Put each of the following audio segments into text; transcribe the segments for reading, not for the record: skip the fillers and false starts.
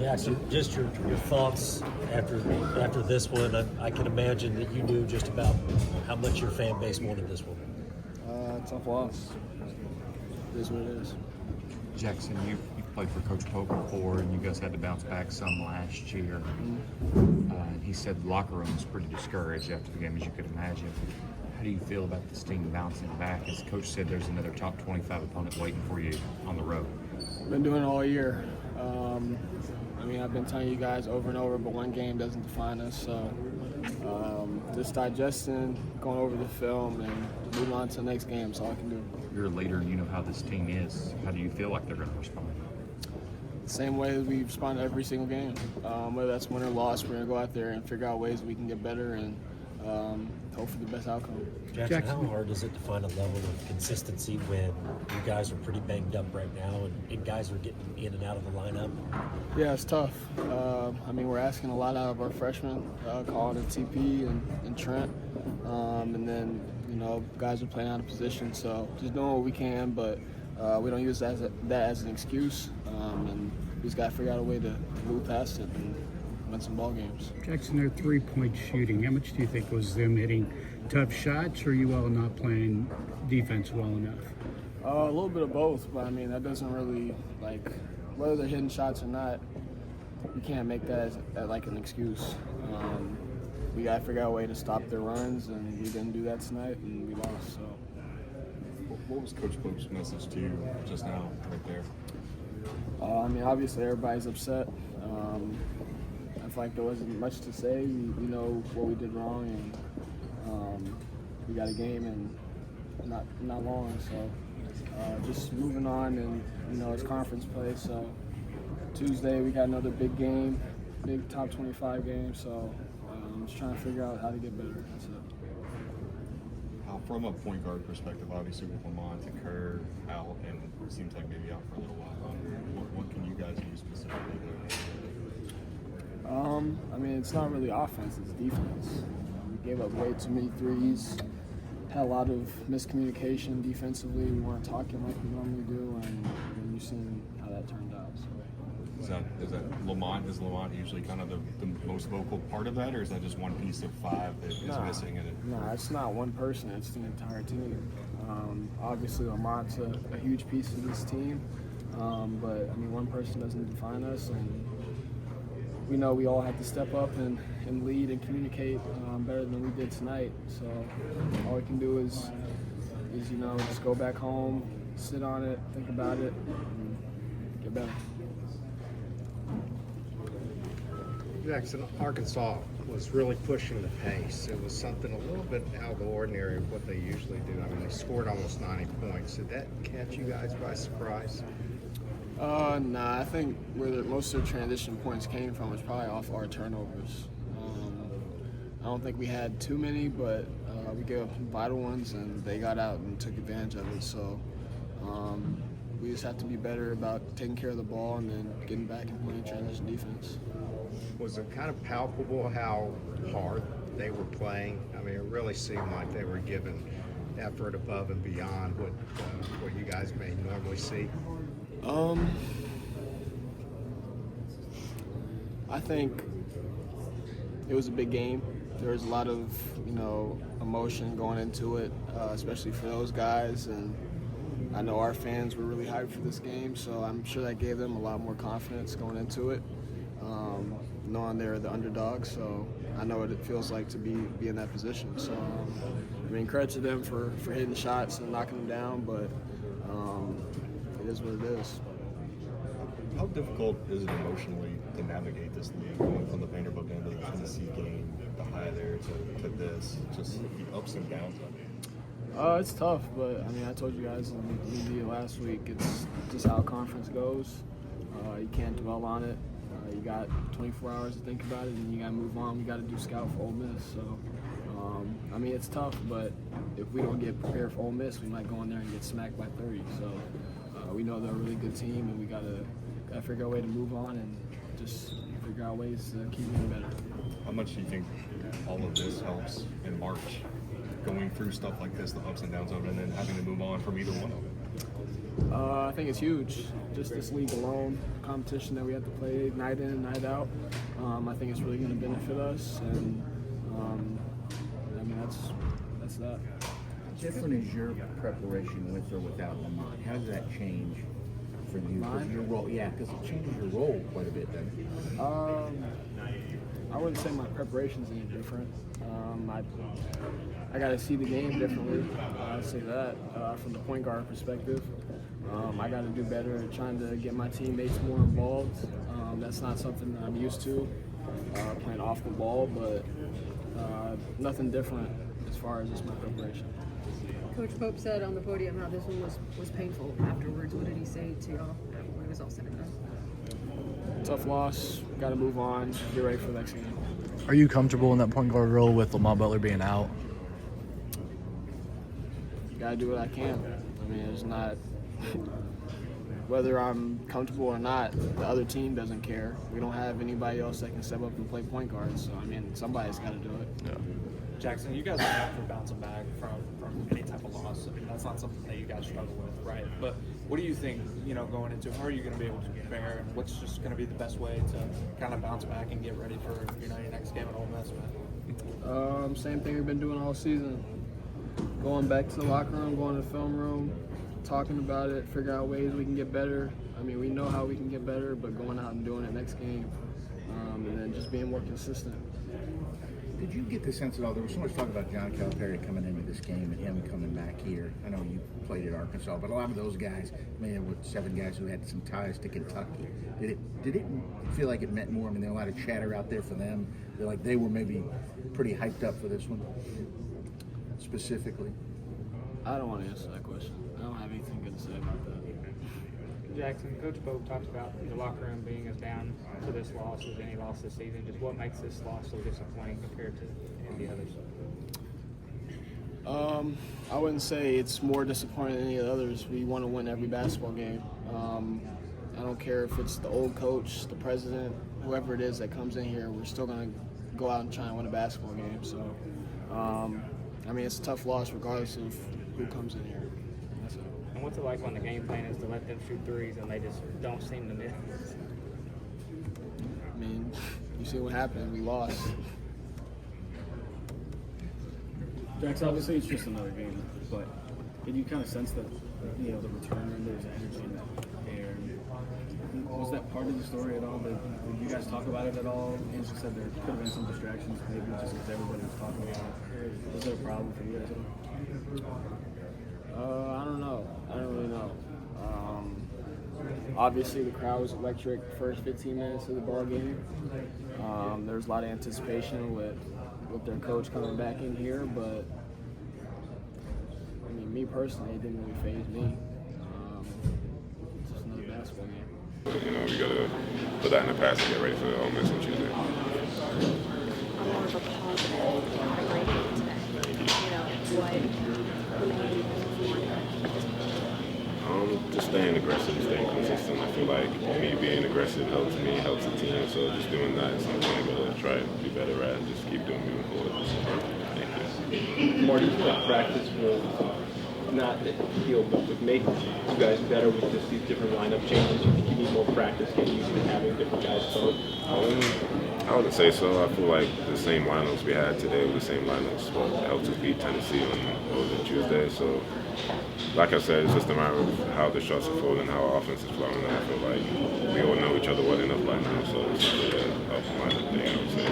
Jackson, just your thoughts after this one. I can imagine that you knew just about how much your fan base wanted this one. Tough loss. It is what it is. Jackson, you played for Coach Pope before, and you guys had to bounce back some last year. He said the locker room was pretty discouraged after the game, as you could imagine. How do you feel about this team bouncing back? As Coach said, there's another top 25 opponent waiting for you on the road. Been doing it all year. I've been telling you guys over and over, but one game doesn't define us. So just digesting, going over the film, and moving on to the next game. That's all I can do. You're a leader, and you know how this team is. How do you feel like they're going to respond? The same way as we respond to every single game. Whether that's win or loss, we're going to go out there and figure out ways we can get better and hope for the best outcome. Jackson, how hard is it to find a level of consistency when you guys are pretty banged up right now and guys are getting in and out of the lineup? Yeah, it's tough. We're asking a lot out of our freshmen, calling it TP and Trent. And then, guys are playing out of position. So just doing what we can, but we don't use that as an excuse. And we just got to figure out a way to move past it and win some ball games. Jackson, their three-point shooting, how much do you think was them hitting tough shots, or you all not playing defense well enough? A little bit of both, but that doesn't really, whether they're hitting shots or not, you can't make that as like an excuse. We got to figure out a way to stop their runs, and we didn't do that tonight, and we lost. So, what was Coach Pope's message to you just now, right there? Obviously everybody's upset. I feel like there wasn't much to say. We know what we did wrong, and we got a game and not long. So just moving on, and it's conference play. So Tuesday we got another big game, big top 25 game. So just trying to figure out how to get better. That's it. From a point guard perspective, obviously with Lamont and Kerr out, and it seems like maybe out for a little while. What can you guys do specifically there? It's not really offense, it's defense. We gave up way too many threes, had a lot of miscommunication defensively. We weren't talking like we normally do, and you've seen how that turned out. So. Is that Lamont? Is Lamont usually kind of the most vocal part of that, or is that just one piece of five that is missing in it? No, it's not one person, it's the entire team. Obviously Lamont's a huge piece of this team, but one person doesn't define us, and we know we all have to step up and lead and communicate better than we did tonight. So all we can do is just go back home, sit on it, think about it, and get better. Jackson, Arkansas was really pushing the pace. It was something a little bit out of the ordinary of what they usually do. They scored almost 90 points. Did that catch you guys by surprise? Nah, I think where most of the transition points came from was probably off our turnovers. I don't think we had too many, but we gave up some vital ones, and they got out and took advantage of it. So we just have to be better about taking care of the ball and then getting back and playing transition defense. Was it kind of palpable how hard they were playing? It really seemed like they were giving effort above and beyond what you guys may normally see. I think it was a big game. There was a lot of, emotion going into it, especially for those guys. And I know our fans were really hyped for this game, so I'm sure that gave them a lot more confidence going into it, knowing they're the underdog. So I know what it feels like to be in that position. So, credit to them for hitting shots and knocking them down, but it is what it is. How difficult is it emotionally to navigate this league, going from the Vanderbilt game to the Tennessee game, the high there to this, just the ups and downs of it? It's tough, but I told you guys in the media last week, it's just how conference goes. You can't dwell on it. You got 24 hours to think about it, and you got to move on. We got to do scout for Ole Miss. So, it's tough, but if we don't get prepared for Ole Miss, we might go in there and get smacked by 30. So, we know they're a really good team, and we got to figure out a way to move on and just figure out ways to keep getting better. How much do you think all of this helps in March, going through stuff like this, the ups and downs of it, and then having to move on from either one of them? I think it's huge. Just this league alone, the competition that we have to play night in and night out. I think it's really going to benefit us, and I mean that's that. Different is your preparation with or without Almonor? How does that change for you? 'Cause Mine? your role, yeah, because it changes your role quite a bit, doesn't it? I wouldn't say my preparation's any different. I got to see the game differently. I'd say that from the point guard perspective. I got to do better at trying to get my teammates more involved. That's not something that I'm used to, playing off the ball, but nothing different as far as just my preparation. Coach Pope said on the podium how this one was painful afterwards. What did he say to y'all when it was all said and done? Tough loss. Got to move on. Get ready for the next game. Are you comfortable in that point guard role with Lamar Butler being out? Got to do what I can. I mean, it's not whether I'm comfortable or not. The other team doesn't care. We don't have anybody else that can step up and play point guard. So I mean, somebody's got to do it. Yeah. Jackson, you guys are known for bouncing back from any type of loss. I mean, that's not something that you guys struggle with, right? But what do you think, going into, how are you going to be able to prepare, and what's just going to be the best way to kind of bounce back and get ready for, your next game at Ole Miss, man? Same thing we've been doing all season. Going back to the locker room, going to the film room, talking about it, figure out ways we can get better. I mean, we know how we can get better, but going out and doing it next game, and then just being more consistent. Did you get the sense at all? There was so much talk about John Calipari coming into this game and him coming back here. I know you played at Arkansas, but a lot of those guys, with 7 guys who had some ties to Kentucky, did it feel like it meant more? I mean, there was a lot of chatter out there for them. They were maybe pretty hyped up for this one, specifically. I don't want to answer that question. I don't have anything good to say about that. Jackson, Coach Pope talked about the locker room being as down to this loss as any loss this season. Just what makes this loss so disappointing compared to any of the others? I wouldn't say it's more disappointing than any of the others. We want to win every basketball game. I don't care if it's the old coach, the president, whoever it is that comes in here, we're still going to go out and try and win a basketball game. So, I mean, it's a tough loss regardless of who comes in here. That's it. And what's it like when the game plan is to let them shoot threes and they just don't seem to miss? I mean, you see what happened. We lost. Jax, obviously it's just another game, but did you kind of sense that, the return and there's energy in the air? Was that part of the story at all? Did you guys talk about it at all? Angela said there could have been some distractions, maybe just because everybody was talking about it. Was there a problem for you guys at all? I don't know. I don't really know. Obviously, the crowd was electric the first 15 minutes of the ball game. There was a lot of anticipation with their coach coming back in here, but I mean, me personally, it didn't really faze me. It's just another basketball game. We got to put that in the past and get ready for Ole Miss on Tuesday. More of a positive great today. Just staying aggressive and staying consistent. I feel like me being aggressive helps me, helps the team. So just doing that is something I'm going to try and be better at and just keep doing moving forward. Thank you. More, do you feel like practice will not heal, but would make you guys better with just these different lineup changes? You think you need more practice getting used to having different guys come? I wouldn't say so. I feel like the same lineups we had today were the same lineups what helped us beat Tennessee on Tuesday. So, like I said, it's just a matter of how the shots are falling, how our offense is flowing. And I feel like we all know each other well enough by now, so it's not really a lineup thing, I would say.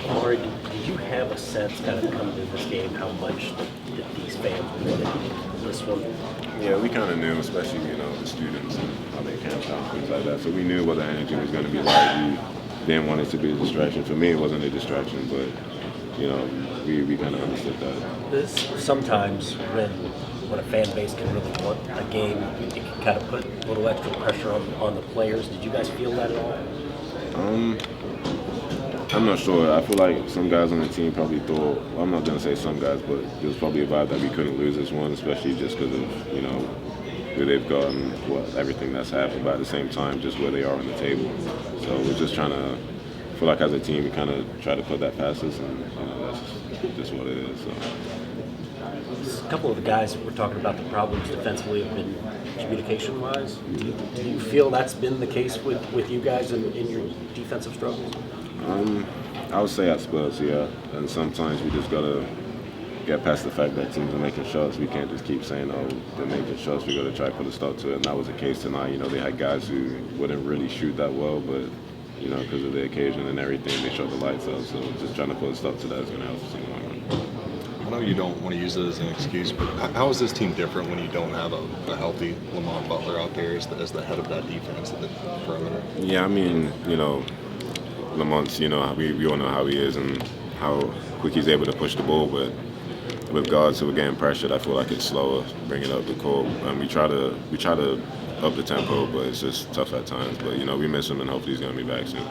Amari, did you have a sense kind of coming into this game how much these fans wanted this one? Yeah, we kind of knew, especially, the students and how they camped out and things like that. So we knew what the energy was going to be like. We didn't want it to be a distraction. For me, it wasn't a distraction, but, we kind of understood that. Sometimes when a fan base can really want a game, it can kind of put a little extra pressure on the players. Did you guys feel that at all? I'm not sure. I feel like some guys on the team probably thought, well, I'm not going to say some guys, but there was probably a vibe that we couldn't lose this one, especially just because of, who they've got and everything that's happened, but at the same time, just where they are on the table. So we're just trying to feel like as a team we kind of try to put that past us, and that's just what it is. So. A couple of the guys were talking about the problems defensively have been communication-wise. Do you feel that's been the case with you guys in your defensive struggles? I would say at Spurs, yeah. And sometimes we just gotta get past the fact that teams are making shots. We can't just keep saying, "Oh, they're making shots." We gotta try to put a stop to it. And that was the case tonight. They had guys who wouldn't really shoot that well, but because of the occasion and everything, they shot the lights out. So just trying to put a stop to that is gonna help us in the long run. I know you don't want to use it as an excuse, but how is this team different when you don't have a healthy Lamont Butler out there as the head of that defense at the perimeter? Yeah, I mean, Lamont's, we all know how he is and how quick he's able to push the ball, but with guards who are getting pressured, I feel like it's slower bringing up the court. And we try to up the tempo, but it's just tough at times. But we miss him, and hopefully he's gonna be back soon.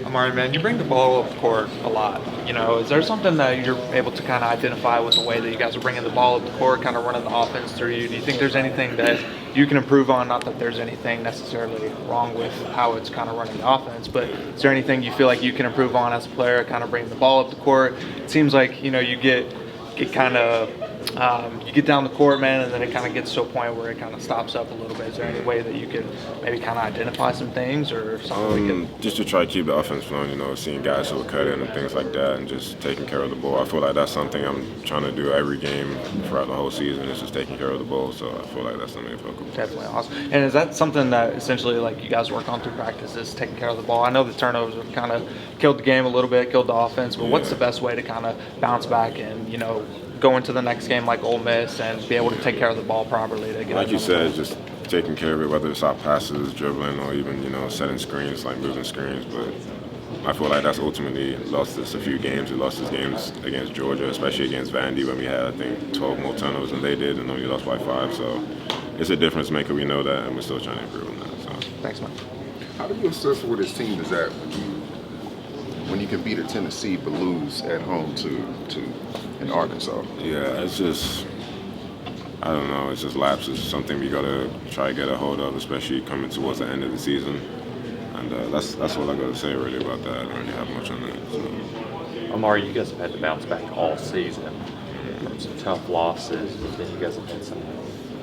Amari, man, you bring the ball up the court a lot. Is there something that you're able to kind of identify with the way that you guys are bringing the ball up the court, kind of running the offense through you? Do you think there's anything that you can improve on? Not that there's anything necessarily wrong with how it's kind of running the offense, but is there anything you feel like you can improve on as a player, kind of bringing the ball up the court? It seems like, you get kind of you get down the court, man, and then it kind of gets to a point where it kind of stops up a little bit. Is there any way that you could maybe kind of identify some things or something? Just to try to keep the offense flowing, seeing guys who are cut in and things like that, and just taking care of the ball. I feel like that's something I'm trying to do every game throughout the whole season. Is just taking care of the ball. So I feel like that's something to focus on. Definitely awesome. And is that something that essentially like you guys work on through practice, is taking care of the ball? I know the turnovers have kind of killed the game a little bit, killed the offense, but what's the best way to kind of bounce back and go into the next game like Ole Miss and be able to take care of the ball properly to get like you said, just taking care of it, whether it's our passes, dribbling, or even setting screens, like moving screens. But I feel like that's ultimately lost us a few games. We lost these games against Georgia, especially against Vandy, when we had, I think, 12 more turnovers than they did and only lost by 5. So it's a difference maker. We know that, and we're still trying to improve on that. So thanks, man. How do you assess where this team is at when you can beat a Tennessee but lose at home to in Arkansas? Yeah, it's just, I don't know, it's just lapses. Something we got to try to get a hold of, especially coming towards the end of the season. And that's all I got to say really about that. I don't really have much on that. So. Amari, you guys have had to bounce back all season from some tough losses, but then you guys have had some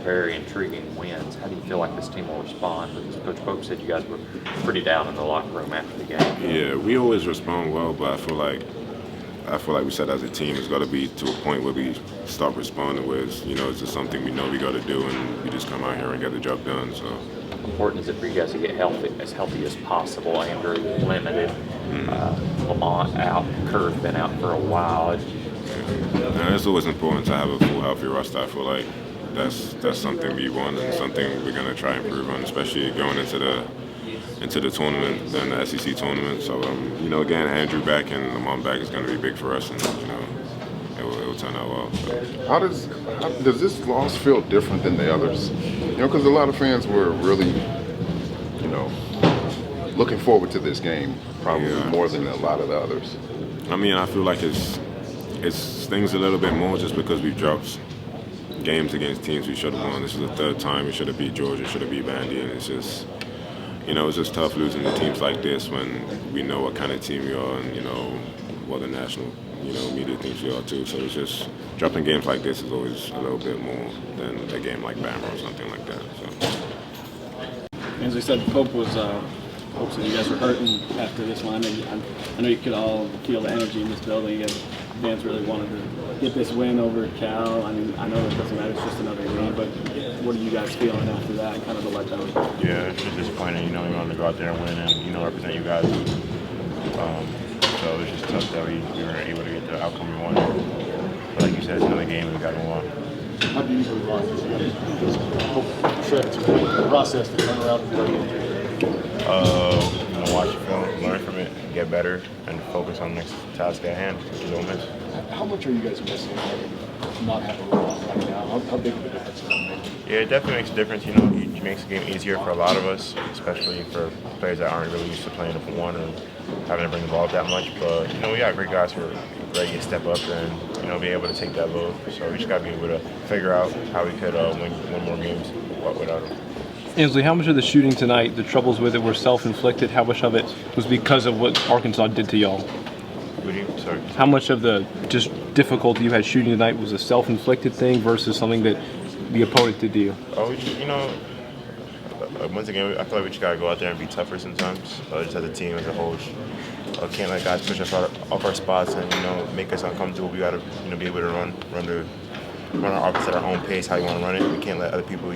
very intriguing wins. How do you feel like this team will respond? Because Coach Pope said you guys were pretty down in the locker room after the game. Yeah, we always respond well, but I feel like we said as a team, it's got to be to a point where we start responding with, it's just something we know we got to do, and we just come out here and get the job done. So. How important is it for you guys to get as healthy as possible? Andrew limited, Lamont out, Kerr's been out for a while. And it's always important to have a full healthy roster. I feel like that's something we want and something we're going to try and improve on, especially going into the tournament and the SEC tournament. So, again, Andrew back and Lamont back is going to be big for us, and it will turn out well. So. How does this loss feel different than the others? Because a lot of fans were really, looking forward to this game probably more than a lot of the others. I mean, I feel like it stings a little bit more just because we've dropped games against teams we should have won. This is the third time we should have beat Georgia, should have beat Vandy, and it's just, it's just tough losing to teams like this when we know what kind of team we are and, what the national, media thinks we are too. So it's just, dropping games like this is always a little bit more than a game like Bama or something like that. So. As I said, Pope said you guys were hurting after this one. I know you could all feel the energy in this building. You guys, fans really wanted to get this win over Cal. I mean, I know it doesn't matter, it's just another game, but what are you guys feeling after that and kind of the letdown? Yeah, it's just disappointing. We wanted to go out there and win and, represent you guys. So it's just tough that we weren't able to get the outcome we wanted. But like you said, it's another game, we got to move on. How do you usually watch this? The process to turn around and play? Watch the film, learn from it, get better, and focus on the next task at hand, which is Ole Miss. How much are you guys missing not having a loss right now? How big of a difference does that make? Yeah, it definitely makes a difference. It makes the game easier for a lot of us, especially for players that aren't really used to playing up for one or having to bring the ball up that much. But, we got great guys who are ready to step up and, be able to take that load. So we just got to be able to figure out how we could win more games without them. Ainsley, how much of the shooting tonight, the troubles with it were self-inflicted? How much of it was because of what Arkansas did to y'all? Sorry. How much of the just difficulty you had shooting tonight was a self-inflicted thing versus something that the opponent did to you? Oh, once again, I feel like we just gotta go out there and be tougher sometimes. Just as a team, as a whole, can't let guys push us off our spots and make us uncomfortable. We gotta be able to run our offense at our own pace, how you want to run it. We can't let other people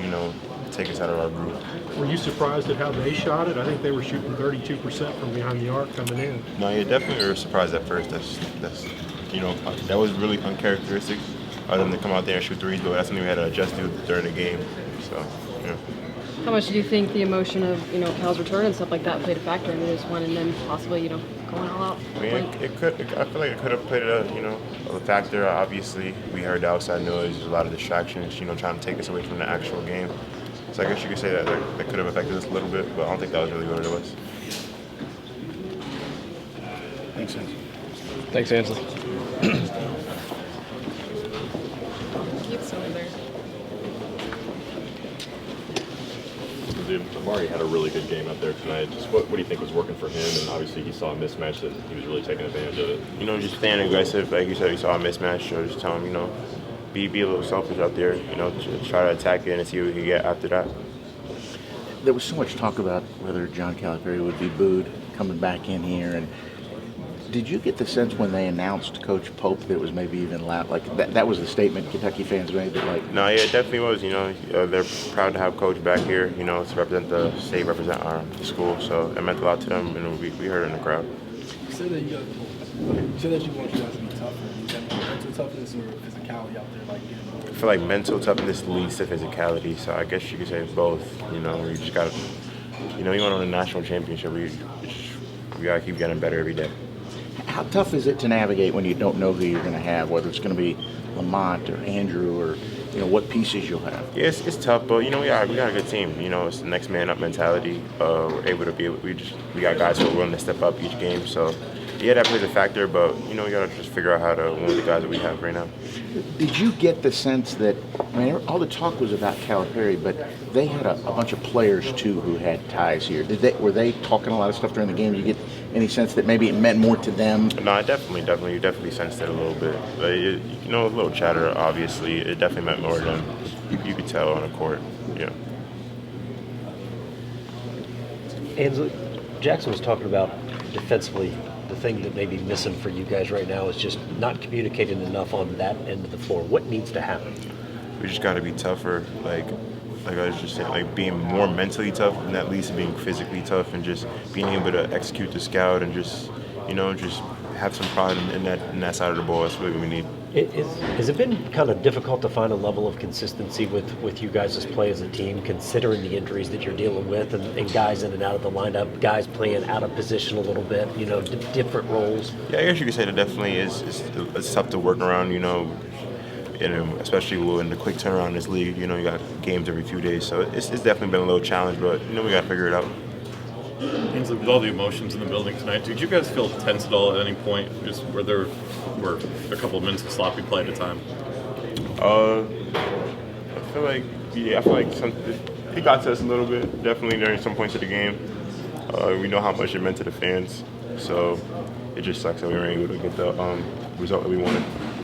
take us out of our group. Were you surprised at how they shot it? I think they were shooting 32% from behind the arc coming in. No, yeah, definitely were surprised at first. That was really uncharacteristic of them to come out there and shoot threes, but that's something we had to adjust to during the game. So, yeah. How much do you think the emotion of Cal's return and stuff like that played a factor in this one, and then possibly going all out? I mean, I feel like it could have played a factor. Obviously, we heard the outside noise. There's a lot of distractions, trying to take us away from the actual game. So I guess you could say that could have affected us a little bit, but I don't think that was really what it was. Thanks, Ansley. Thanks, Ansley. Keith's over there. Amari had a really good game out there tonight. Just what do you think was working for him? And obviously he saw a mismatch that he was really taking advantage of it. Just staying aggressive. Like you said, he saw a mismatch. So just tell him, be a little selfish out there. Try to attack it and see what we can get after that. There was so much talk about whether John Calipari would be booed coming back in here, and did you get the sense when they announced Coach Pope that it was maybe even loud? Like that was the statement Kentucky fans made. That No, yeah, it definitely was. They're proud to have Coach back here. To represent the state, represent our school. So it meant a lot to them, and we heard it in the crowd. You said that you want you guys to be tougher. Is that mental toughness or physicality out there? I feel like mental toughness leads to physicality. So I guess you could say both. You just got to, you want to win a national championship. We got to keep getting better every day. How tough is it to navigate when you don't know who you're going to have, whether it's going to be Lamont or Andrew or what pieces you'll have? Yeah, it's tough, but we got a good team. It's the next man up mentality. We're able to we got guys who are willing to step up each game. So yeah, that plays a factor, but we got to just figure out how to win with the guys that we have right now. Did you get the sense that, all the talk was about Calipari, but they had a bunch of players too who had ties here. Were they talking a lot of stuff during the game? Did you get any sense that maybe it meant more to them? No, you definitely sensed it a little bit. But a little chatter, obviously. It definitely meant more to them. You could tell on the court, yeah. Ansley, Jackson was talking about defensively. The thing that may be missing for you guys right now is just not communicating enough on that end of the floor. What needs to happen? We just got to be tougher. Like I was just saying, being more mentally tough, and at least being physically tough, and just being able to execute the scout, and just have some pride in that side of the ball. That's what we need. Has it been kind of difficult to find a level of consistency with you guys' play as a team, considering the injuries that you're dealing with and guys in and out of the lineup, guys playing out of position a little bit, different roles? Yeah, I guess you could say that definitely it's tough to work around, especially in the quick turnaround in this league. You got games every few days, so it's definitely been a little challenge, but we got to figure it out. Ainsley, with all the emotions in the building tonight, did you guys feel tense at all at any point? Just where there were a couple of minutes of sloppy play at a time? I feel like it got to us a little bit, definitely during some points of the game. We know how much it meant to the fans, so it just sucks that we weren't able to get the result that we wanted.